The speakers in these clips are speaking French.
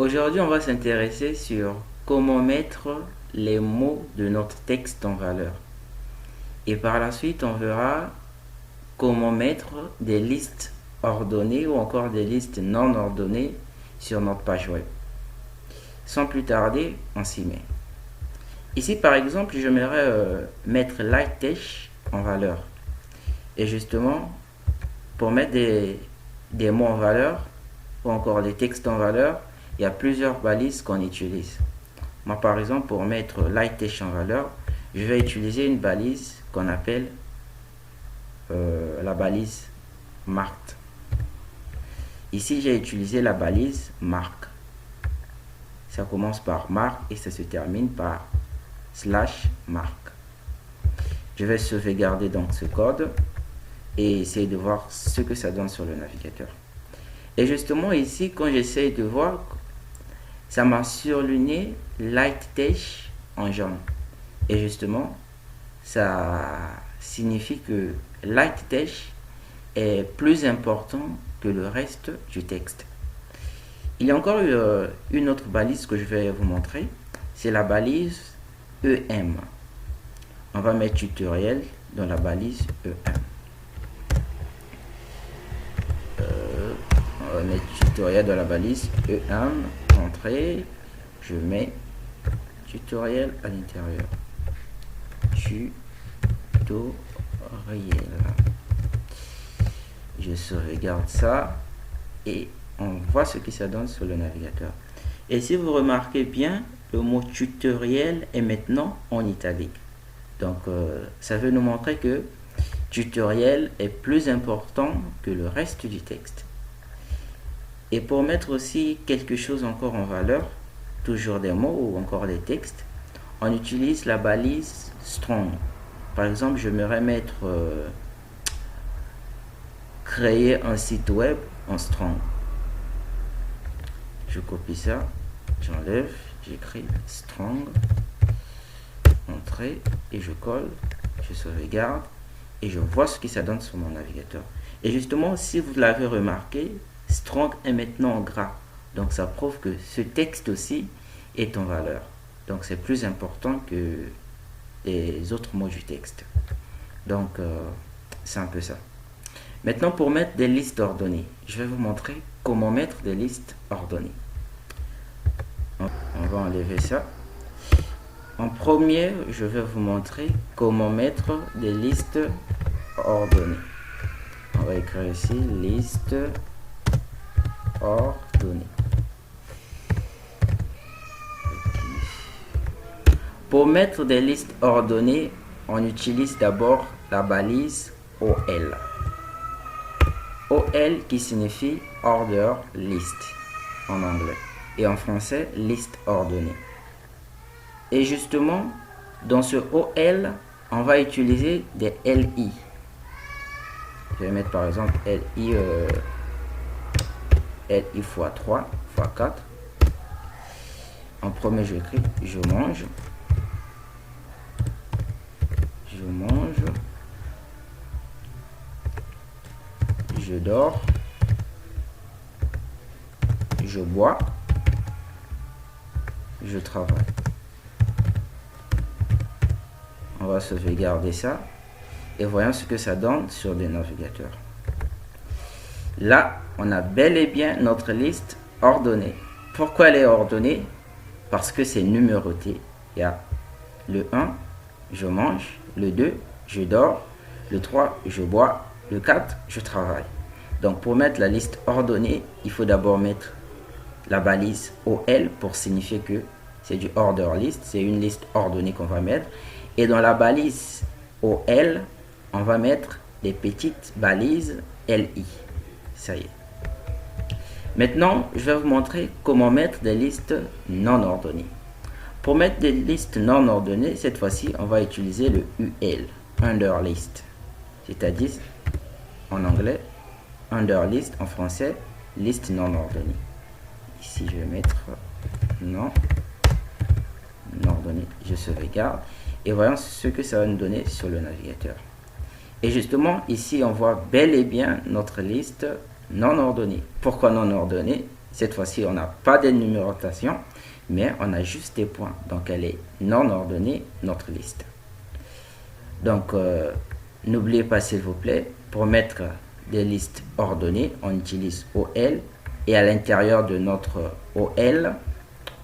Aujourd'hui, on va s'intéresser sur comment mettre les mots de notre texte en valeur. Et par la suite, on verra comment mettre des listes ordonnées ou encore des listes non ordonnées sur notre page web. Sans plus tarder, on s'y met. Ici, par exemple, j'aimerais mettre LightTech en valeur. Et justement, pour mettre des mots en valeur ou encore des textes en valeur, il y a plusieurs balises qu'on utilise. Moi, par exemple, pour mettre LightTech en valeur, je vais utiliser une balise qu'on appelle la balise marked. Ici, j'ai utilisé la balise mark. Ça commence par mark et ça se termine par /mark. Je vais sauvegarder donc ce code et essayer de voir ce que ça donne sur le navigateur. Et justement ici, quand j'essaye de voir, ça m'a surligné LightTech en jaune. Et justement, ça signifie que LightTech est plus important que le reste du texte. Il y a encore une autre balise que je vais vous montrer. C'est la balise EM. On va mettre tutoriel dans la balise EM. On va mettre tutoriel dans la balise EM. Entrée. Je mets tutoriel à l'intérieur. Tutoriel. Je sauvegarde ça et on voit ce que ça donne sur le navigateur. Et si vous remarquez bien, le mot tutoriel est maintenant en italique. Donc ça veut nous montrer que tutoriel est plus important que le reste du texte. Et pour mettre aussi quelque chose encore en valeur, toujours des mots ou encore des textes, on utilise la balise strong. Par exemple, j'aimerais mettre créer un site web en strong. Je copie ça, j'enlève, j'écris strong, entrée et je colle, je sauvegarde et je vois ce que ça donne sur mon navigateur. Et justement, si vous l'avez remarqué, strong est maintenant en gras. Donc ça prouve que ce texte aussi est en valeur. Donc c'est plus important que les autres mots du texte. Donc c'est un peu ça. Maintenant, pour mettre des listes ordonnées, je vais vous montrer comment mettre des listes ordonnées. On va enlever ça. En premier, je vais vous montrer comment mettre des listes ordonnées. On va écrire ici liste ordonnées. Pour mettre des listes ordonnées, on utilise d'abord la balise OL. OL qui signifie Order List en anglais et en français liste ordonnée. Et justement, dans ce OL, on va utiliser des LI. Je vais mettre par exemple LI x 3 x 4. En premier, j'écris je mange. Je mange. Je dors. Je bois. Je travaille. On va sauvegarder ça et voyons ce que ça donne sur des navigateurs. Là, on a bel et bien notre liste ordonnée. Pourquoi elle est ordonnée? Parce que c'est numéroté. Il y a le 1, je mange, le 2, je dors, le 3, je bois, le 4, je travaille. Donc pour mettre la liste ordonnée, il faut d'abord mettre la balise OL pour signifier que c'est du order list, c'est une liste ordonnée qu'on va mettre. Et dans la balise OL, on va mettre des petites balises LI. Ça y est. Maintenant, je vais vous montrer comment mettre des listes non ordonnées. Pour mettre des listes non ordonnées, cette fois-ci, on va utiliser le UL, under list. C'est-à-dire, en anglais, under list, en français, liste non ordonnée. Ici, je vais mettre non ordonnée. Je sauvegarde. Et voyons ce que ça va nous donner sur le navigateur. Et justement, ici, on voit bel et bien notre liste non ordonnée. Pourquoi non ordonnée? Cette fois-ci, on n'a pas de numérotation, mais on a juste des points. Donc, elle est non ordonnée, notre liste. Donc, n'oubliez pas, s'il vous plaît, pour mettre des listes ordonnées, on utilise OL. Et à l'intérieur de notre OL,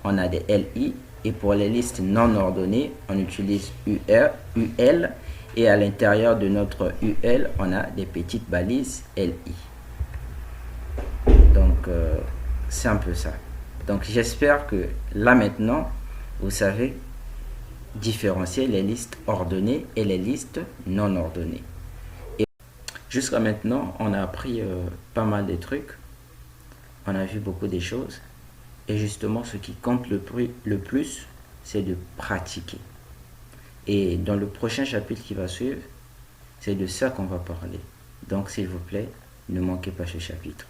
on a des LI. Et pour les listes non ordonnées, on utilise UL. Et à l'intérieur de notre UL, on a des petites balises LI. Donc, c'est un peu ça. Donc, j'espère que là maintenant, vous savez différencier les listes ordonnées et les listes non ordonnées. Et jusqu'à maintenant, on a appris pas mal de trucs. On a vu beaucoup de choses. Et justement, ce qui compte le plus, c'est de pratiquer. Et dans le prochain chapitre qui va suivre, c'est de ça qu'on va parler. Donc, s'il vous plaît, ne manquez pas ce chapitre.